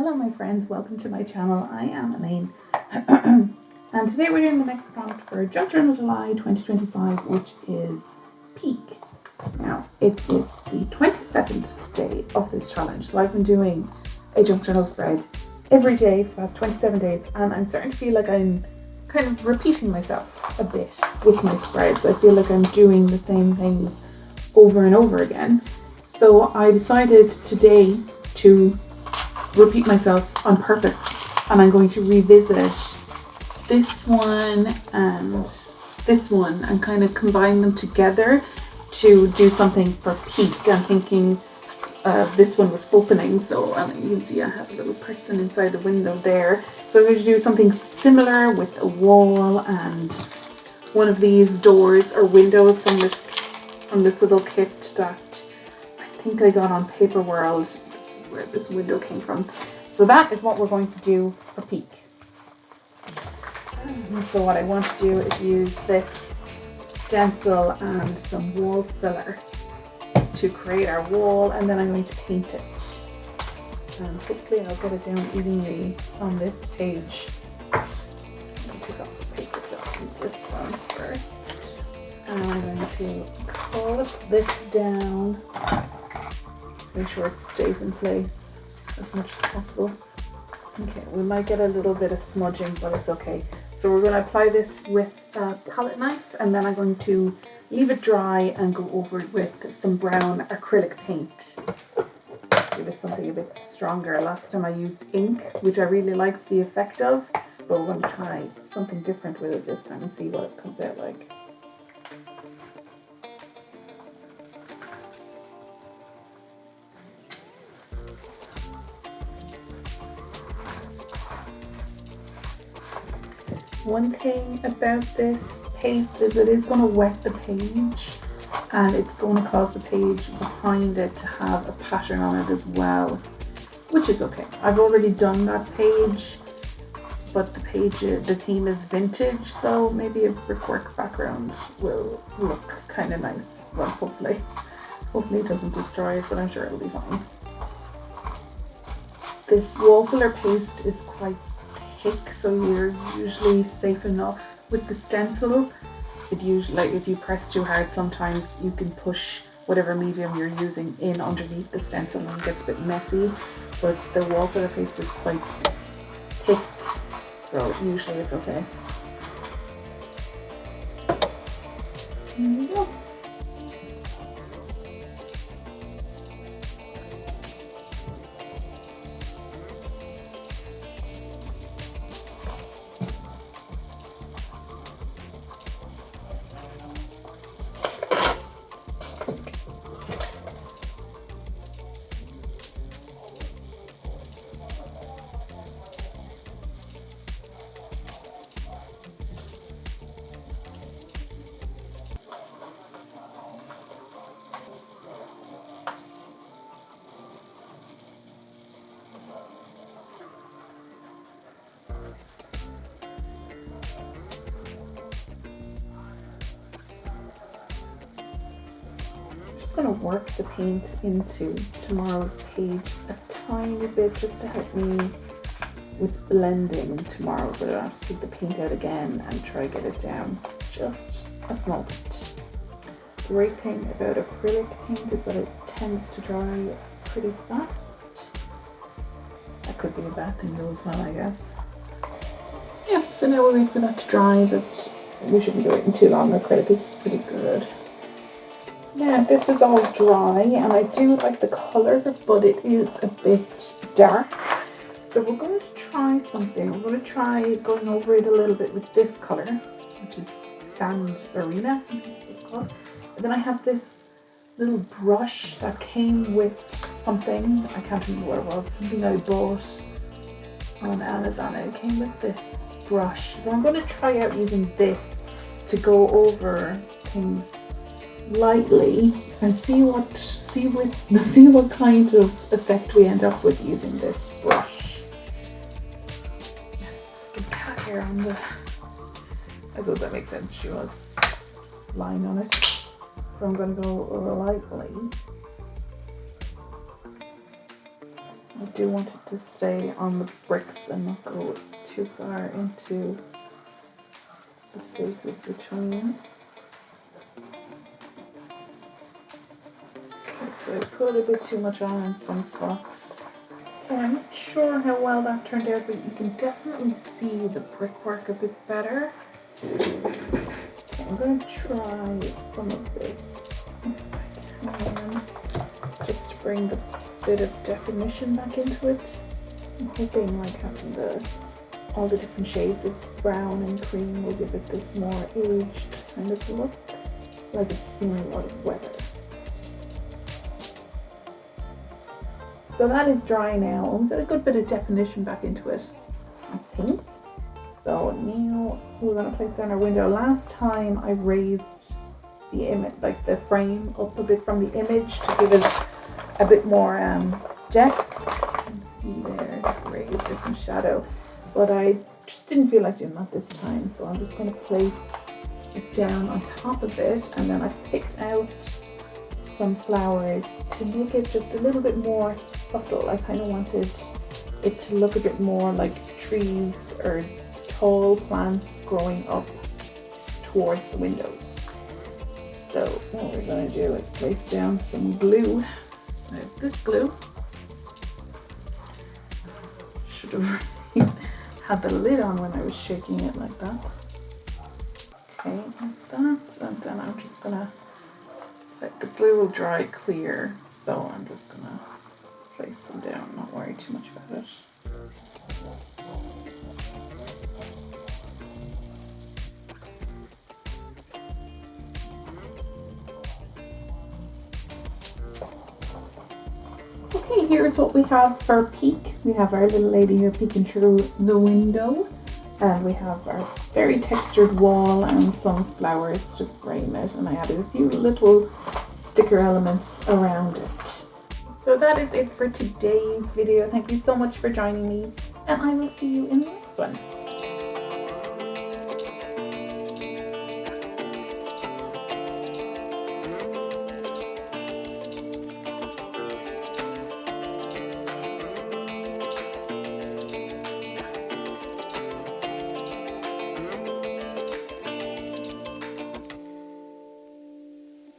Hello my friends, welcome to my channel. I am Elaine and today we're doing the next prompt for Junk Journal July 2025, which is peak. Now it is the 22nd day of this challenge, so I've been doing a junk journal spread every day for the past 27 days and I'm starting to feel like I'm kind of repeating myself a bit with my spreads. I feel like I'm doing the same things over and over again. So I decided today to repeat myself on purpose, and I'm going to revisit this one and kind of combine them together to do something for peak. I'm thinking this one was opening, so you can see I have a little person inside the window there. So I'm going to do something similar with a wall and one of these doors or windows from this little kit that I think I got on Paper World. This is where this window came from. So that is what we're going to do for peak. So what I want to do is use this stencil and some wall filler to create our wall, and then I'm going to paint it. And hopefully I'll get it down evenly on this page. I'm going to take off the paper clip from this one first. And I'm going to clip this down. Make sure it stays in place as much as possible. Okay, we might get a little bit of smudging, but it's okay. So we're going to apply this with a palette knife, and then I'm going to leave it dry and go over it with some brown acrylic paint. Give it something a bit stronger. Last time I used ink, which I really liked the effect of, but we're going to try something different with it this time and see what it comes out like. One thing about this paste is it is going to wet the page, and it's going to cause the page behind it to have a pattern on it as well, which is okay. I've already done that page, but the theme is vintage, so maybe a brickwork background will look kind of nice. Well, hopefully it doesn't destroy it, but I'm sure it'll be fine. This wall filler paste is quite thick, so you're usually safe enough with the stencil. It usually, like if you press too hard, sometimes you can push whatever medium you're using in underneath the stencil and it gets a bit messy, but the wall filler paste is quite thick, so usually it's okay. There we go. Going to work the paint into tomorrow's page a tiny bit just to help me with blending tomorrow, so I don't have to take the paint out again and try to get it down just a small bit. Great thing about acrylic paint is that it tends to dry pretty fast. That could be a bad thing though as well, I guess. Yep, so now we'll wait for that to dry, but we shouldn't be waiting too long. Acrylic is pretty good. Yeah, this is all dry and I do like the colour, but it is a bit dark. So we're going to try something. We're going to try going over it a little bit with this colour, which is Sand Arena, I think it's called. And then I have this little brush that came with something. I can't remember what it was. Something I bought on Amazon. It came with this brush. So I'm going to try out using this to go over things lightly and see what kind of effect we end up with using this brush. Yes, fucking cat hair on the. I suppose that makes sense. She was lying on it, so I'm going to go lightly. do want it to stay on the bricks and not go too far into the spaces between. So I put a bit too much on in some spots. I'm not sure how well that turned out, but you can definitely see the brickwork a bit better. Okay, I'm going to try some of this if I can, just to bring the bit of definition back into it. I'm hoping like having all the different shades of brown and cream will give it this more aged kind of look, like it's seen a lot of weather. So that is dry now, and we've got a good bit of definition back into it, I think. So now we're going to place down our window. Last time I raised the image, like the frame, up a bit from the image to give it a bit more depth. You can see there, it's raised, there's some shadow, but I just didn't feel like doing that this time. So I'm just going to place it down on top of it, and then I've picked out some flowers to make it just a little bit more subtle. I kind of wanted it to look a bit more like trees or tall plants growing up towards the windows. So what we're going to do is place down some glue. So this glue should have had the lid on when I was shaking it like that. Okay, like that, and then I'm just going to let the glue will dry clear, so I'm just going to place them down, not worry too much about it. Okay, here's what we have for Peek. We have our little lady here peeking through the window, and we have our very textured wall and some flowers to frame it, and I added a few little sticker elements around it. So that is it for today's video. Thank you so much for joining me, and I will see you in the next one.